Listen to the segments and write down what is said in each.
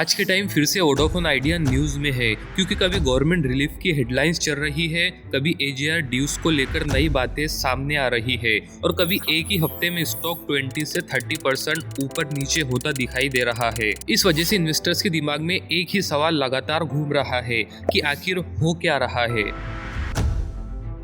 आज के टाइम फिर से वोडाफोन आइडिया न्यूज में है क्योंकि कभी गवर्नमेंट रिलीफ की हेडलाइंस चल रही है, कभी एजीआर ड्यूज को लेकर नई बातें सामने आ रही है और कभी एक ही हफ्ते में स्टॉक 20 से 30% ऊपर नीचे होता दिखाई दे रहा है। इस वजह से इन्वेस्टर्स के दिमाग में एक ही सवाल लगातार घूम रहा है कि आखिर हो क्या रहा है।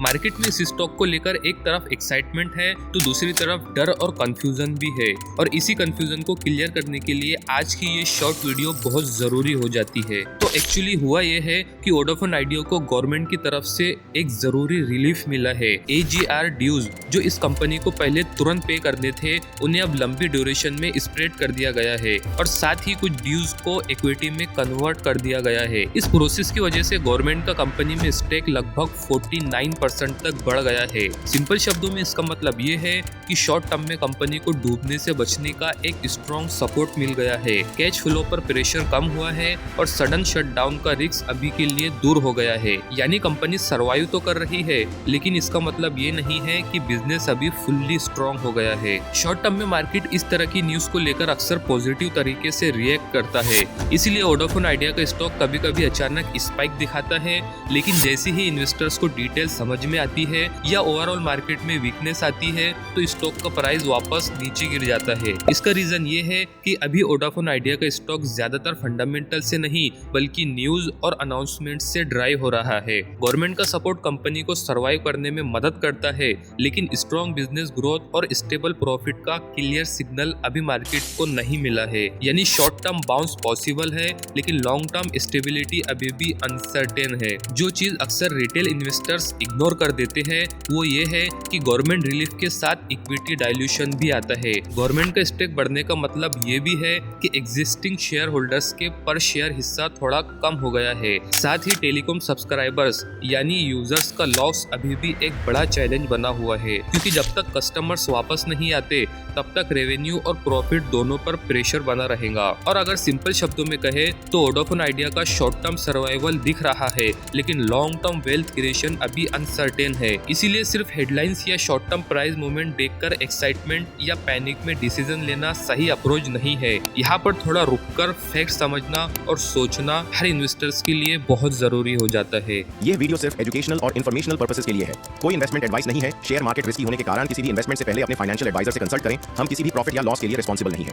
मार्केट में इस स्टॉक को लेकर एक तरफ एक्साइटमेंट है तो दूसरी तरफ डर और कंफ्यूजन भी है, और इसी कंफ्यूजन को क्लियर करने के लिए आज की ये शॉर्ट वीडियो बहुत जरूरी हो जाती है। तो एक्चुअली हुआ ये है कि वोडाफोन आइडिया को गवर्नमेंट की तरफ से एक जरूरी रिलीफ मिला है। एजीआर ड्यूज जो इस कंपनी को पहले तुरंत पे करने थे, उन्हें अब लंबी ड्यूरेशन में स्प्रेड कर दिया गया है और साथ ही कुछ ड्यूज को इक्विटी में कन्वर्ट कर दिया गया है। इस प्रोसेस की वजह से गवर्नमेंट का कंपनी में स्टेक लगभग 49% तक बढ़ गया है। सिंपल शब्दों में इसका मतलब ये है कि शॉर्ट टर्म में कंपनी को डूबने से बचने का एक स्ट्रॉन्ग सपोर्ट मिल गया है। कैश फ्लो पर प्रेशर कम हुआ है और सडन शटडाउन का रिस्क अभी के लिए दूर हो गया है। यानी कंपनी सर्वाइव तो कर रही है, लेकिन इसका मतलब ये नहीं है कि बिजनेस अभी फुल्ली स्ट्रॉन्ग हो गया है। शॉर्ट टर्म में मार्केट इस तरह की न्यूज को लेकर अक्सर पॉजिटिव तरीके से रिएक्ट करता है, इसीलिए वोडाफोन आइडिया का स्टॉक कभी कभी अचानक स्पाइक दिखाता है, लेकिन जैसे ही इन्वेस्टर्स को डिटेल समझ में आती है या ओवरऑल मार्केट में वीकनेस आती है तो स्टॉक का प्राइस वापस नीचे गिर जाता है। इसका रीजन ये है कि अभी वोडाफोन आइडिया का स्टॉक ज्यादातर फंडामेंटल से नहीं बल्कि न्यूज और अनाउंसमेंट से ड्राइव हो रहा है। गवर्नमेंट का सपोर्ट कंपनी को सर्वाइव करने में मदद करता है, लेकिन स्ट्रॉन्ग बिजनेस ग्रोथ और स्टेबल प्रॉफिट का क्लियर सिग्नल अभी मार्केट को नहीं मिला है। यानी शॉर्ट टर्म बाउंस पॉसिबल है, लेकिन लॉन्ग टर्म स्टेबिलिटी अभी भी अनसर्टेन है। जो चीज अक्सर रिटेल इन्वेस्टर्स इग्नोर कर देते हैं वो ये है कि गवर्नमेंट रिलीफ के साथ इक्विटी डाइल्यूशन भी आता है। गवर्नमेंट का स्टेक बढ़ने का मतलब ये भी है कि एग्जिस्टिंग शेयर होल्डर्स के पर शेयर हिस्सा थोड़ा कम हो गया है। साथ ही टेलीकॉम सब्सक्राइबर्स यानी यूजर्स का लॉस अभी भी एक बड़ा चैलेंज बना हुआ है, क्योंकि जब तक कस्टमर्स वापस नहीं आते तब तक रेवेन्यू और प्रॉफिट दोनों पर प्रेशर बना रहेगा। और अगर सिंपल शब्दों में कहे तो वोडाफोन आइडिया का शॉर्ट टर्म सर्वाइवल दिख रहा है, लेकिन लॉन्ग टर्म वेल्थ क्रिएशन अभी अनसर्टेन है। इसीलिए सिर्फ हेडलाइंस या शॉर्ट टर्म प्राइस मूवमेंट देखकर एक्साइटमेंट या पैनिक में डिसीजन लेना सही अप्रोच नहीं है। यहाँ पर थोड़ा रुककर फैक्ट समझना और सोचना हर इन्वेस्टर्स के लिए बहुत जरूरी हो जाता है। ये वीडियो सिर्फ एजुकेशनल और इन्फॉर्मेशनल पर्पसेस के लिए है, कोई इन्वेस्टमेंट एडवाइस नहीं है। शेयर मार्केट रिस्की होने के कारण किसी भी इन्वेस्टमेंट से पहले अपने फाइनेंशियल एडवाइजर से कंसल्ट करें। हम किसी भी प्रॉफिट या लॉस के लिए रिस्पॉन्सिबल नहीं है।